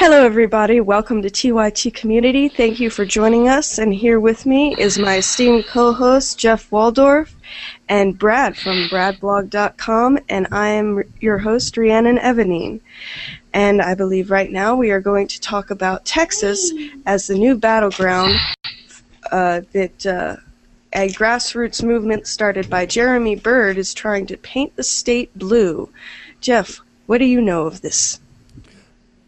Hello everybody, welcome to TYT Community. Thank you for joining us, and here with me is my esteemed co-host Jeff Waldorf and Brad from bradblog.com, and I am your host Rhiannon Avaneen. And I believe right now we are going to talk about Texas as the new battleground that a grassroots movement started by Jeremy Bird is trying to paint the state blue. Jeff, what do you know of this?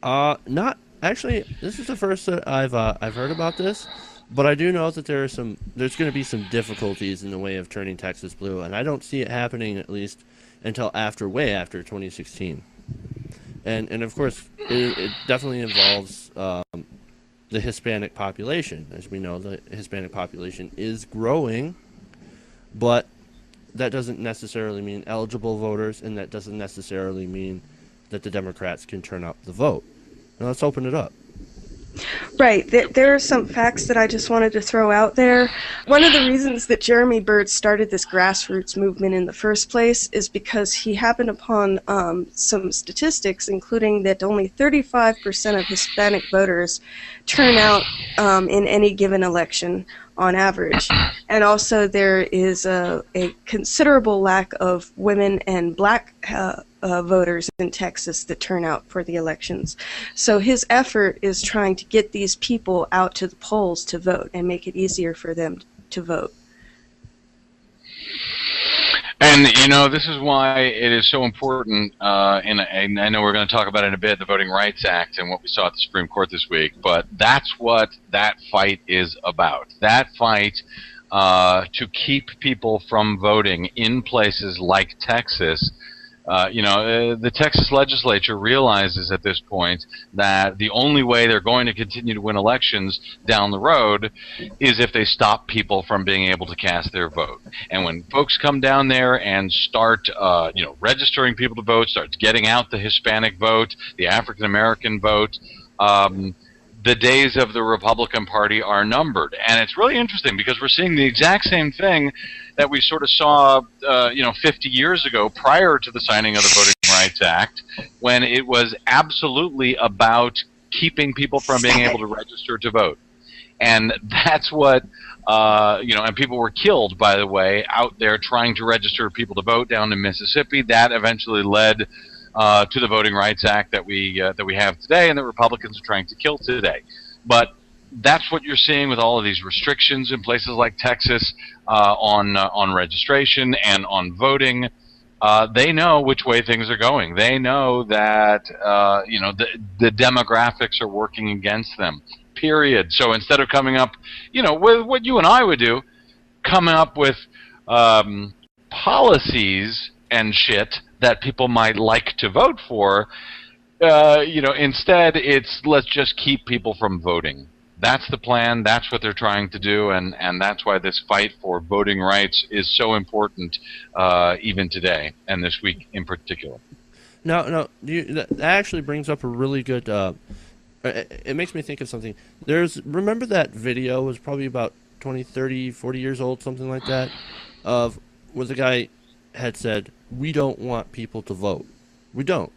Not actually. This is the first that I've heard about this, but I do know that there's going to be some difficulties in the way of turning Texas blue, and I don't see it happening at least until way after 2016. And of course, it definitely involves the Hispanic population. As we know, the Hispanic population is growing, but that doesn't necessarily mean eligible voters, and that doesn't necessarily mean that the Democrats can turn up the vote. Now let's open it up. Right. There are some facts that I just wanted to throw out there. One of the reasons that Jeremy Bird started this grassroots movement in the first place is because he happened upon some statistics, including that only 35% of Hispanic voters turn out in any given election on average. And also there is a considerable lack of women and black voters in Texas that turn out for the elections. So his effort is trying to get these people out to the polls to vote and make it easier for them to vote. And, you know, this is why it is so important, and I know we're going to talk about it in a bit, the Voting Rights Act and what we saw at the Supreme Court this week, but that's what that fight is about. That fight to keep people from voting in places like Texas. The Texas legislature realizes at this point that the only way they're going to continue to win elections down the road is if they stop people from being able to cast their vote. And when folks come down there and start, registering people to vote, starts getting out the Hispanic vote, the African American vote, the days of the Republican Party are numbered. And it's really interesting because we're seeing the exact same thing that we sort of saw, 50 years ago prior to the signing of the Voting Rights Act, when it was absolutely about keeping people from being able to register to vote. And that's what, and people were killed, by the way, out there trying to register people to vote down in Mississippi. That eventually led to the Voting Rights Act that we have today, and that Republicans are trying to kill today. But that's what you're seeing with all of these restrictions in places like Texas on registration and on voting. They know which way things are going. They know that the demographics are working against them. Period. So instead of coming up, with what you and I would do, coming up with policies and shit that people might like to vote for, instead it's let's just keep people from voting. That's the plan. That's what they're trying to do, and that's why this fight for voting rights is so important even today, and this week in particular. No, that actually brings up a really good... it makes me think of something. Remember that video, it was probably about 20, 30, 40 years old, something like that, where the guy had said, "We don't want people to vote. We don't."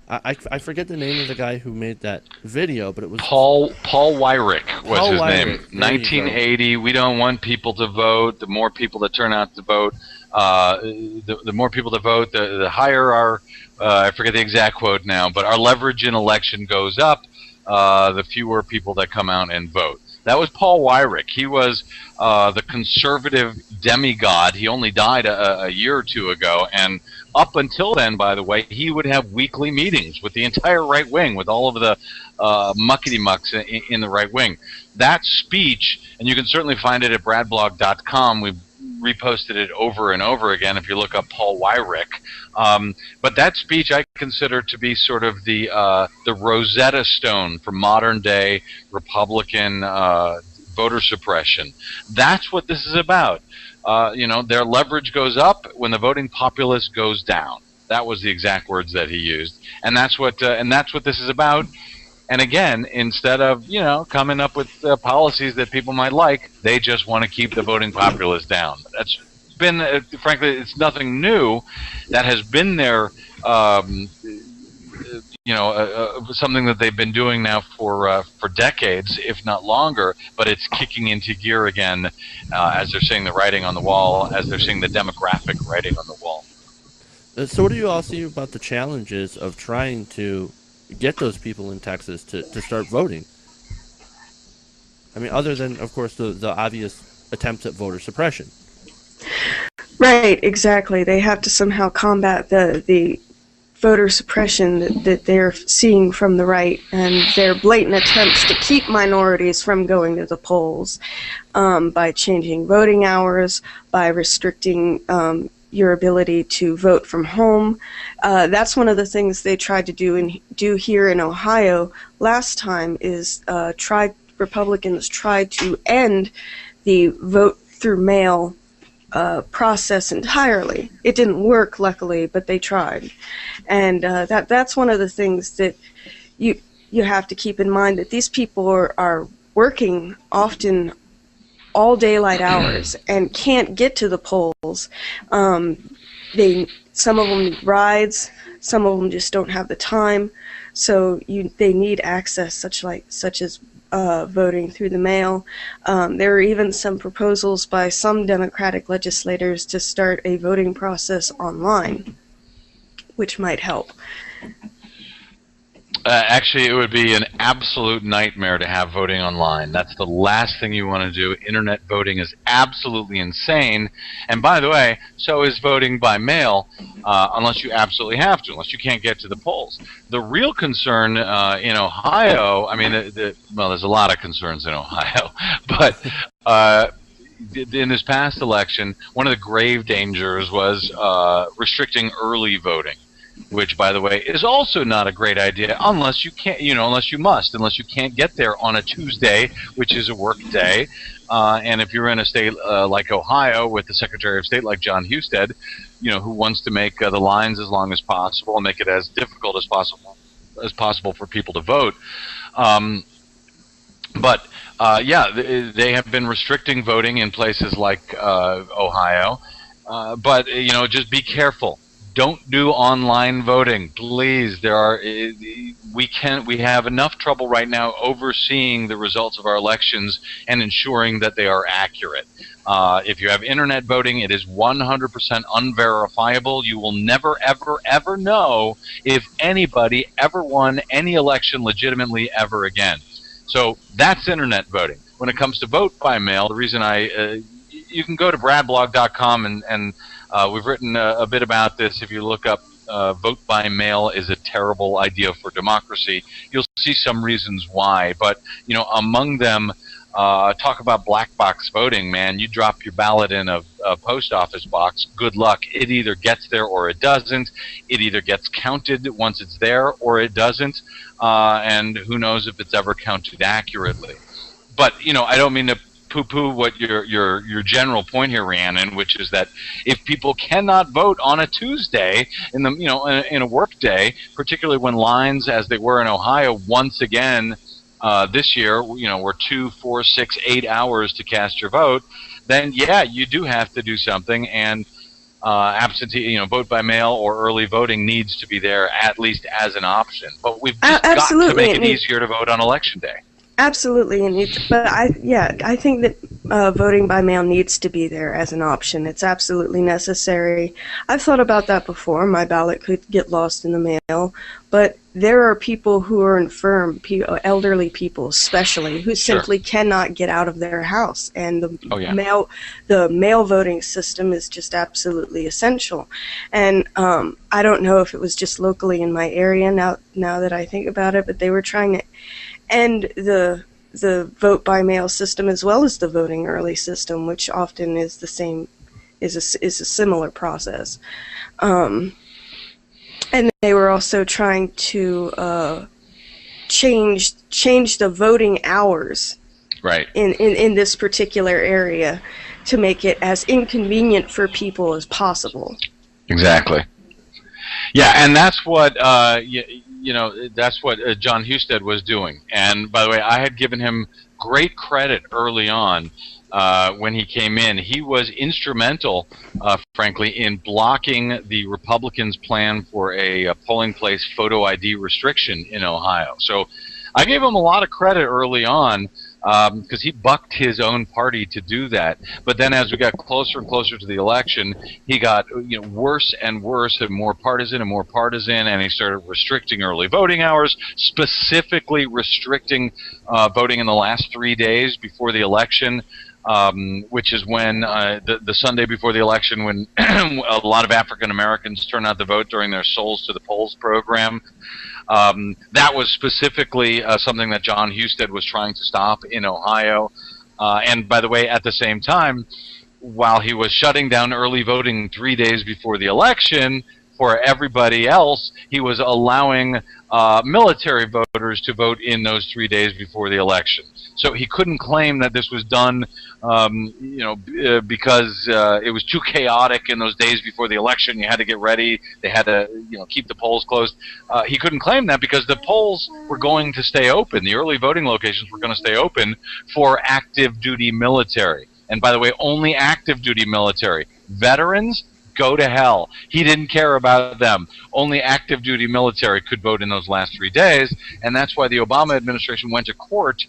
I forget the name of the guy who made that video, but it was Paul Weyrich was his name. 1980. We don't want people to vote. The more people that turn out to vote, the more people that vote, the higher our I forget the exact quote now, but our leverage in election goes up. The fewer people that come out and vote. That was Paul Weyrich. He was the conservative demigod. He only died a year or two ago, and up until then, by the way, he would have weekly meetings with the entire right wing, with all of the muckety-mucks in the right wing. That speech, and you can certainly find it at bradblog.com. We've reposted it over and over again if you look up Paul Weyrich. But that speech I consider to be sort of the Rosetta Stone for modern-day Republican voter suppression. That's what this is about. Their leverage goes up when the voting populace goes down. That was the exact words that he used, and that's what this is about. And again, instead of coming up with policies that people might like, they just want to keep the voting populace down. That's been, frankly, it's nothing new. That has been their something that they've been doing now for decades, if not longer. But it's kicking into gear again as they're seeing the writing on the wall, as they're seeing the demographic writing on the wall. So what do you all see about the challenges of trying to get those people in Texas to start voting? I mean, other than, of course, the obvious attempts at voter suppression. Right, exactly. They have to somehow combat the voter suppression that they're seeing from the right and their blatant attempts to keep minorities from going to the polls by changing voting hours, by restricting your ability to vote from home. That's one of the things they tried to do here in Ohio last time is Republicans tried to end the vote through mail process entirely. It didn't work, luckily, but they tried. And that's one of the things that you have to keep in mind, that these people are working often all daylight hours and can't get to the polls. Some of them need rides, some of them just don't have the time, so they need access such as voting through the mail. There are even some proposals by some Democratic legislators to start a voting process online, which might help. Actually, it would be an absolute nightmare to have voting online. That's the last thing you want to do. Internet voting is absolutely insane. And by the way, so is voting by mail, unless you absolutely have to, unless you can't get to the polls. The real concern in Ohio, I mean, well, there's a lot of concerns in Ohio, but in this past election, one of the grave dangers was restricting early voting, which, by the way, is also not a great idea unless you can't, unless you can't get there on a Tuesday, which is a work day. And if you're in a state like Ohio with the Secretary of State like John Husted, who wants to make the lines as long as possible and make it as difficult as possible for people to vote. Yeah, they have been restricting voting in places like Ohio. But just be careful. Don't do online voting, please. We have enough trouble right now overseeing the results of our elections and ensuring that they are accurate. If you have internet voting, it is 100% unverifiable. You will never, ever, ever know if anybody ever won any election legitimately ever again. So that's internet voting. When it comes to vote by mail, the reason you can go to bradblog.com and we've written a bit about this. If you look up vote by mail is a terrible idea for democracy, you'll see some reasons why. But, among them, talk about black box voting, man. You drop your ballot in a post office box, good luck. It either gets there or it doesn't. It either gets counted once it's there or it doesn't. And who knows if it's ever counted accurately. But, I don't mean to poo-poo what your general point here, Rhiannon, which is that if people cannot vote on a Tuesday in a work day, particularly when lines, as they were in Ohio, once again this year, were 2, 4, 6, 8 hours to cast your vote, then yeah, you do have to do something, and absentee, vote by mail or early voting needs to be there at least as an option. But we've just got to make it easier to vote on Election Day. Absolutely, I think that voting by mail needs to be there as an option. It's absolutely necessary. I've thought about that before. My ballot could get lost in the mail, but there are people who are infirm, elderly people especially, who simply cannot get out of their house, and the mail voting system is just absolutely essential. And I don't know if it was just locally in my area now that I think about it, but they were trying to end the vote by mail system as well as the voting early system, which often is the same, is a similar process. And they were also trying to change the voting hours, right, in this particular area to make it as inconvenient for people as possible. Exactly. Yeah, and that's what that's what John Husted was doing. And by the way, I had given him great credit early on when he came in. He was instrumental, frankly, in blocking the Republicans' plan for a polling place photo ID restriction in Ohio. So I gave him a lot of credit early on, because he bucked his own party to do that. But then as we got closer and closer to the election, he got worse and worse and more partisan, and he started restricting early voting hours, specifically restricting voting in the last 3 days before the election, which is when the Sunday before the election, when a lot of African Americans turn out to vote during their Souls to the Polls program. That was specifically something that John Husted was trying to stop in Ohio. And by the way, at the same time, while he was shutting down early voting 3 days before the election, for everybody else, he was allowing military voters to vote in those 3 days before the election. So he couldn't claim that this was done, because it was too chaotic in those days before the election. You had to get ready. They had to, keep the polls closed. He couldn't claim that because the polls were going to stay open. The early voting locations were going to stay open for active duty military. And by the way, only active duty military. Veterans, go to hell. He didn't care about them. Only active duty military could vote in those last 3 days, and that's why the Obama administration went to court,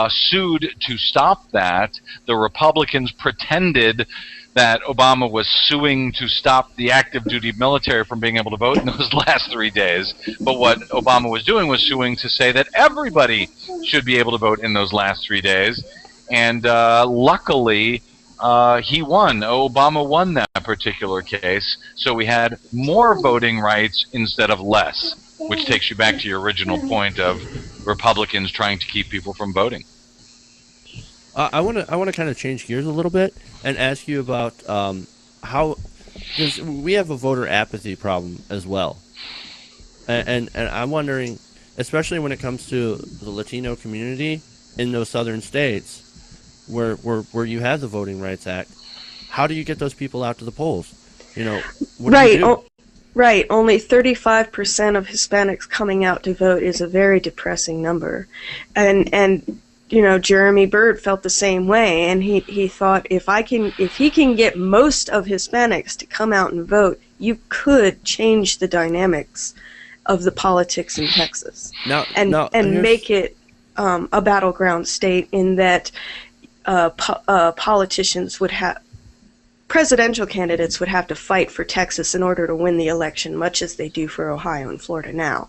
sued to stop that. The Republicans pretended that Obama was suing to stop the active duty military from being able to vote in those last 3 days. But what Obama was doing was suing to say that everybody should be able to vote in those last 3 days. And luckily, he won. Obama won that particular case. So we had more voting rights instead of less, which takes you back to your original point of Republicans trying to keep people from voting. I want to kind of change gears a little bit and ask you about how, because we have a voter apathy problem as well, and I'm wondering, especially when it comes to the Latino community in those southern states where you have the Voting Rights Act, how do you get those people out to the polls? What do you do? Right. Only 35% of Hispanics coming out to vote is a very depressing number, and Jeremy Byrd felt the same way, and he thought if he can get most of Hispanics to come out and vote, you could change the dynamics of the politics in Texas and make it a battleground state, in that politicians would have, presidential candidates would have to fight for Texas in order to win the election, much as they do for Ohio and Florida now.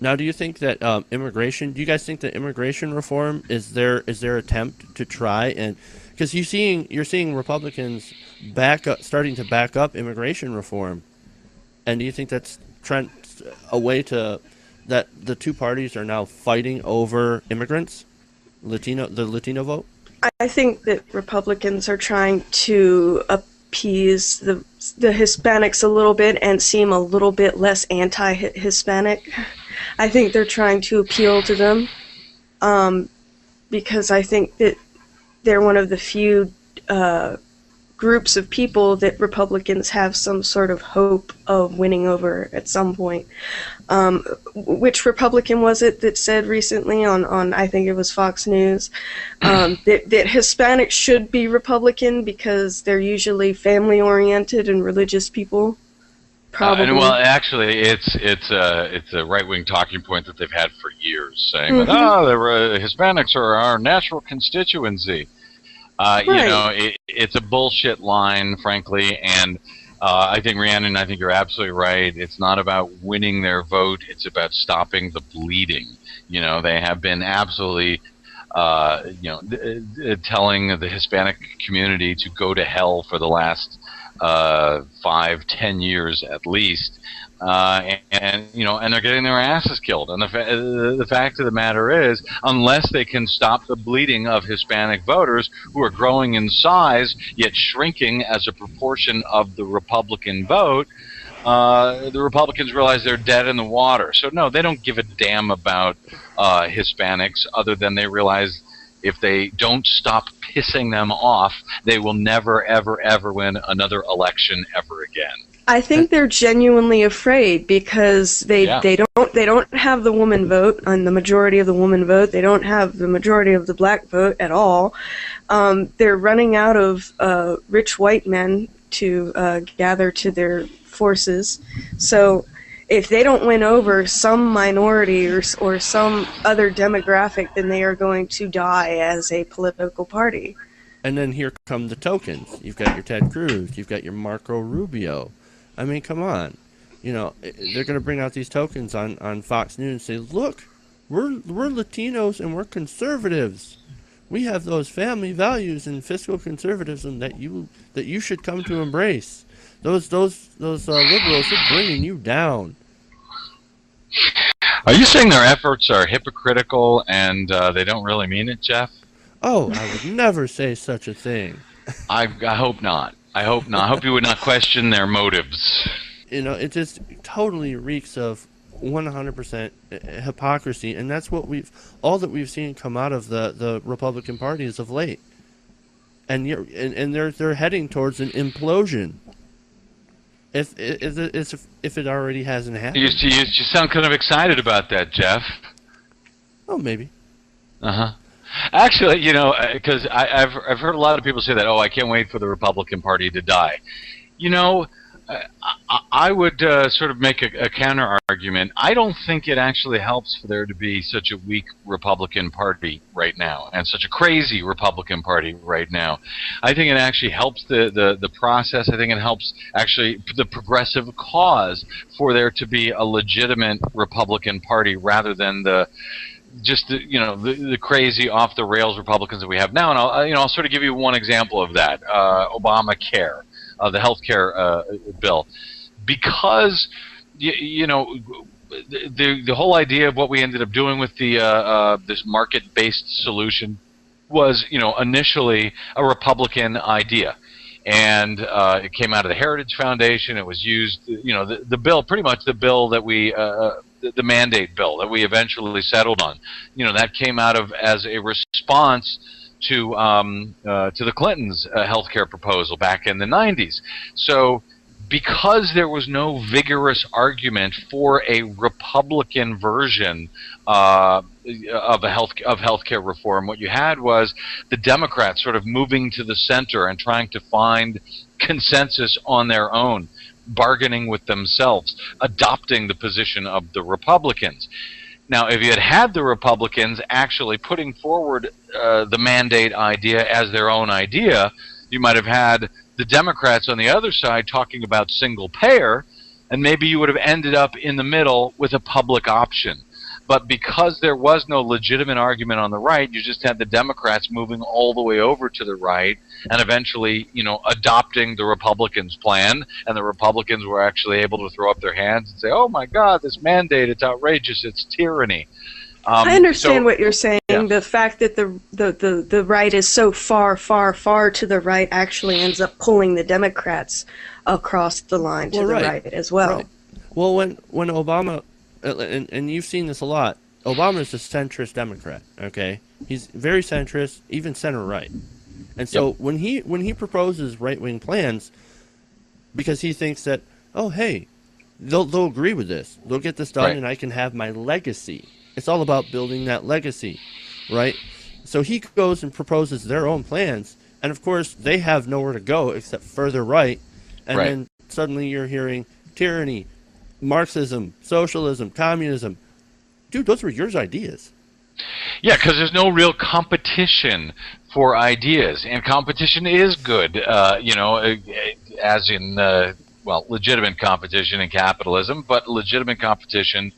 Now, do you think that immigration? Do you guys think that immigration reform is their attempt to try and, because you're seeing Republicans starting to back up immigration reform, and do you think that's a way to that the two parties are now fighting over immigrants, the Latino vote? I think that Republicans are trying to appease the Hispanics a little bit and seem a little bit less anti-Hispanic. I think they're trying to appeal to them, because I think that they're one of the few groups of people that Republicans have some sort of hope of winning over at some point. Which Republican was it that said recently on I think it was Fox News, that Hispanics should be Republican because they're usually family-oriented and religious people? Probably. Well, actually, it's a right-wing talking point that they've had for years, saying that the Hispanics are our natural constituency. Right. It's a bullshit line, frankly, and I think, Rhiannon, I think you're absolutely right. It's not about winning their vote. It's about stopping the bleeding. They have been absolutely, telling the Hispanic community to go to hell for the last 5-10 years at least. And they're getting their asses killed. And the fact of the matter is, unless they can stop the bleeding of Hispanic voters who are growing in size yet shrinking as a proportion of the Republican vote, the Republicans realize they're dead in the water. So no, they don't give a damn about Hispanics, other than they realize if they don't stop pissing them off, they will never, ever, ever win another election ever again. I think they're genuinely afraid because they don't don't have the woman vote and the majority of the woman vote. They don't have the majority of the black vote at all. They're running out of rich white men to gather to their forces. So if they don't win over some minority or some other demographic, then they are going to die as a political party. And then here come the tokens. You've got your Ted Cruz. You've got your Marco Rubio. I mean, come on. You know, they're going to bring out these tokens on Fox News and say, look, we're Latinos and we're conservatives. We have those family values and fiscal conservatism that you should come to embrace. Those liberals are bringing you down. Are you saying their efforts are hypocritical and they don't really mean it, Jeff? Oh, I would never say such a thing. I hope not. I hope not. I hope you would not question their motives. You know, it just totally reeks of 100% hypocrisy, and that's what all that we've seen come out of the Republican Party as of late. And they're heading towards an implosion. If it already hasn't happened. You sound kind of excited about that, Jeff. Oh, maybe. Uh-huh. Actually, you know, because I've heard a lot of people say that, oh, I can't wait for the Republican Party to die. You know, I would sort of make a counter argument. I don't think it actually helps for there to be such a weak Republican Party right now and such a crazy Republican Party right now. I think it actually helps the process. I think it helps actually the progressive cause for there to be a legitimate Republican Party rather than the crazy off the rails Republicans that we have now. And I'll sort of give you one example of that. Obamacare, the health care bill, because the whole idea of what we ended up doing with the this market-based solution was initially a Republican idea. And it came out of the Heritage Foundation. It was used, the bill, pretty much the bill that we the mandate bill that we eventually settled on, that came out of as a response to the Clintons' healthcare proposal back in the 90s. So because there was no vigorous argument for a Republican version of healthcare reform, what you had was the Democrats sort of moving to the center and trying to find consensus on their own, bargaining with themselves, adopting the position of the Republicans. Now, if you had the Republicans actually putting forward the mandate idea as their own idea, you might have had the Democrats on the other side talking about single payer, and maybe you would have ended up in the middle with a public option. But because there was no legitimate argument on the right, you just had the Democrats moving all the way over to the right and eventually, adopting the Republicans' plan. And the Republicans were actually able to throw up their hands and say, oh, my God, this mandate, it's outrageous, it's tyranny. I understand what you're saying. Yeah. The fact that the right is so far, far, far to the right actually ends up pulling the Democrats across the line to the right as well. Right. Well, when Obama... And you've seen this a lot. Obama's a centrist Democrat, okay? He's very centrist, even center-right. And so when he proposes right-wing plans, because he thinks that, oh, hey, they'll agree with this. They'll get this done, and I can have my legacy. It's all about building that legacy, right? So he goes and proposes their own plans, and, of course, they have nowhere to go except further right. And then suddenly you're hearing tyranny, Marxism, socialism, communism. Dude, those were your ideas. Yeah, because there's no real competition for ideas, and competition is good, as in, legitimate competition in capitalism, but legitimate competition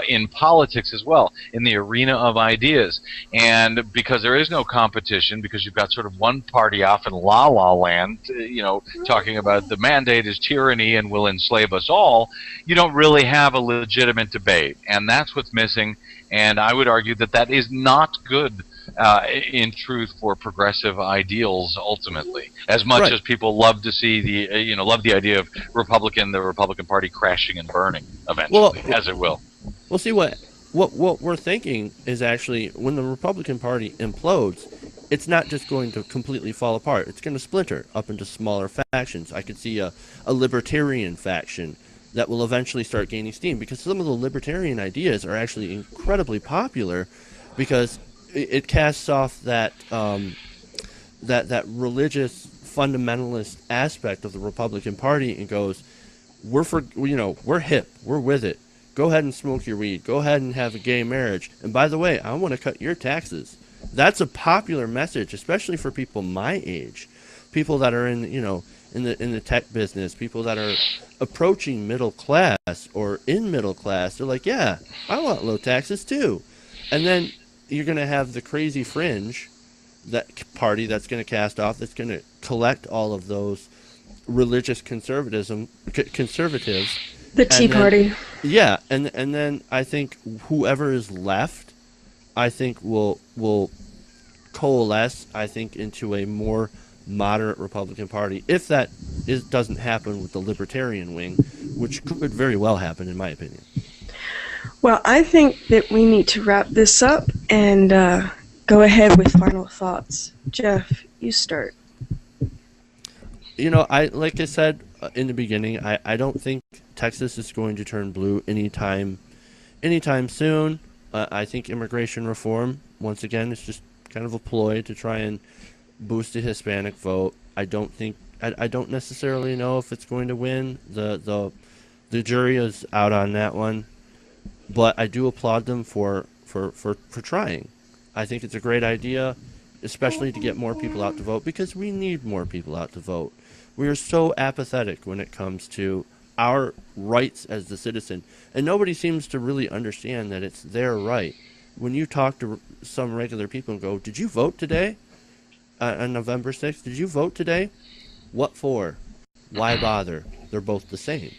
in politics as well, in the arena of ideas. And because there is no competition, because you've got sort of one party off in la-la land, talking about the mandate is tyranny and will enslave us all, you don't really have a legitimate debate. And that's what's missing, and I would argue that that is not good in truth for progressive ideals ultimately, as much as people love to see the idea of the Republican Party crashing and burning eventually, as it will. Well, see what we're thinking is actually when the Republican Party implodes, it's not just going to completely fall apart. It's going to splinter up into smaller factions. I could see a libertarian faction that will eventually start gaining steam, because some of the libertarian ideas are actually incredibly popular, because it casts off that that religious fundamentalist aspect of the Republican Party and goes, we're hip, we're with it. Go ahead and smoke your weed. Go ahead and have a gay marriage. And by the way, I want to cut your taxes. That's a popular message, especially for people my age, people that are in the tech business, people that are approaching middle class or in middle class. They're like, yeah, I want low taxes too. And then you're going to have the crazy fringe, that party that's going to cast off, that's going to collect all of those religious conservatives, the Tea Party. Yeah, and then I think whoever is left, I think will coalesce, I think, into a more moderate Republican Party, if that doesn't happen with the libertarian wing, which could very well happen, in my opinion. Well, I think that we need to wrap this up and go ahead with final thoughts. Jeff, you start. Like I said in the beginning, I don't think Texas is going to turn blue anytime soon. I think immigration reform, once again, is just kind of a ploy to try and boost the Hispanic vote. I don't necessarily know if it's going to win. The jury is out on that one, but I do applaud them for trying. I think it's a great idea, especially to get more people out to vote, because we need more people out to vote. We are so apathetic when it comes to our rights as the citizen, and nobody seems to really understand that it's their right. When you talk to some regular people and go, did you vote today on November 6th? Did you vote today? What for? Why bother? They're both the same.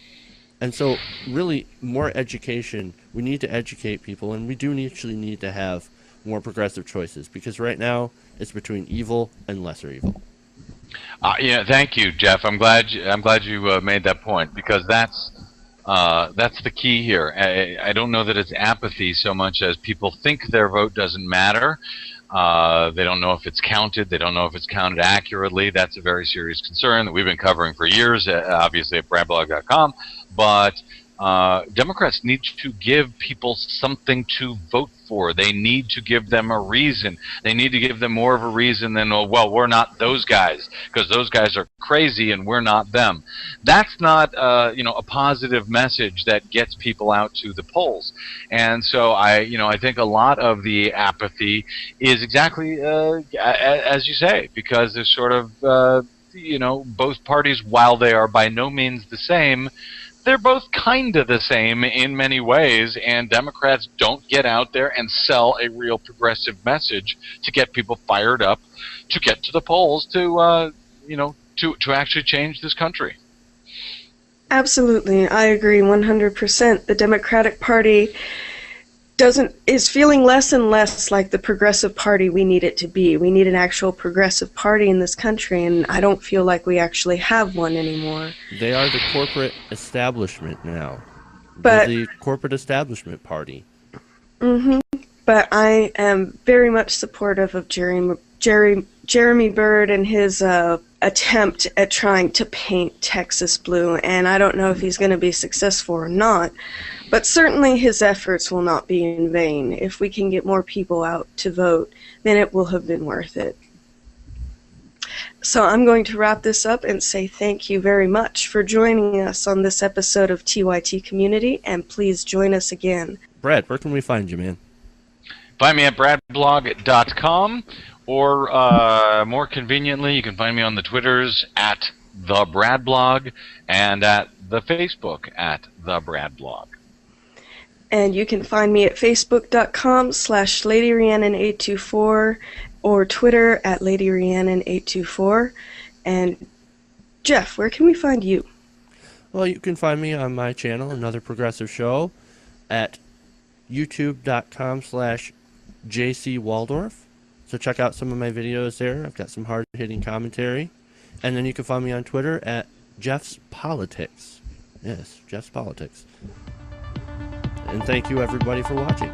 And so really more education. We need to educate people, and we do actually need to have more progressive choices, because right now it's between evil and lesser evil. Thank you, Jeff. I'm glad you made that point, because that's the key here. I don't know that it's apathy so much as people think their vote doesn't matter. They don't know if it's counted. They don't know if it's counted accurately. That's a very serious concern that we've been covering for years, obviously at bradblog.com. But Democrats need to give people something to vote for. They need to give them a reason. They need to give them more of a reason than, oh, well, we're not those guys, because those guys are crazy and we're not them. That's not a positive message that gets people out to the polls. And so I think a lot of the apathy is exactly as you say, because there's sort of both parties, while they are by no means the same, they're both kind of the same in many ways, and Democrats don't get out there and sell a real progressive message to get people fired up, to get to the polls, to actually change this country. Absolutely, I agree 100%. The Democratic Party is feeling less and less like the progressive party we need it to be. We need an actual progressive party in this country, and I don't feel like we actually have one anymore. They are the corporate establishment now. But they're the corporate establishment party. But I am very much supportive of Jeremy Bird and his attempt at trying to paint Texas blue, and I don't know if he's going to be successful or not. But certainly his efforts will not be in vain. If we can get more people out to vote, then it will have been worth it. So I'm going to wrap this up and say thank you very much for joining us on this episode of TYT Community, and please join us again. Brad, where can we find you, man? Find me at bradblog.com, or more conveniently, you can find me on the Twitters at TheBradBlog and at the Facebook at TheBradBlog. And you can find me at facebook.com/LadyRhiannon824 or Twitter at LadyRhiannon824. And Jeff, where can we find you? Well, you can find me on my channel, Another Progressive Show, at youtube.com/JCWaldorf. So check out some of my videos there. I've got some hard-hitting commentary. And then you can find me on Twitter at Jeff's Politics. Yes, Jeff's Politics. And thank you, everybody, for watching.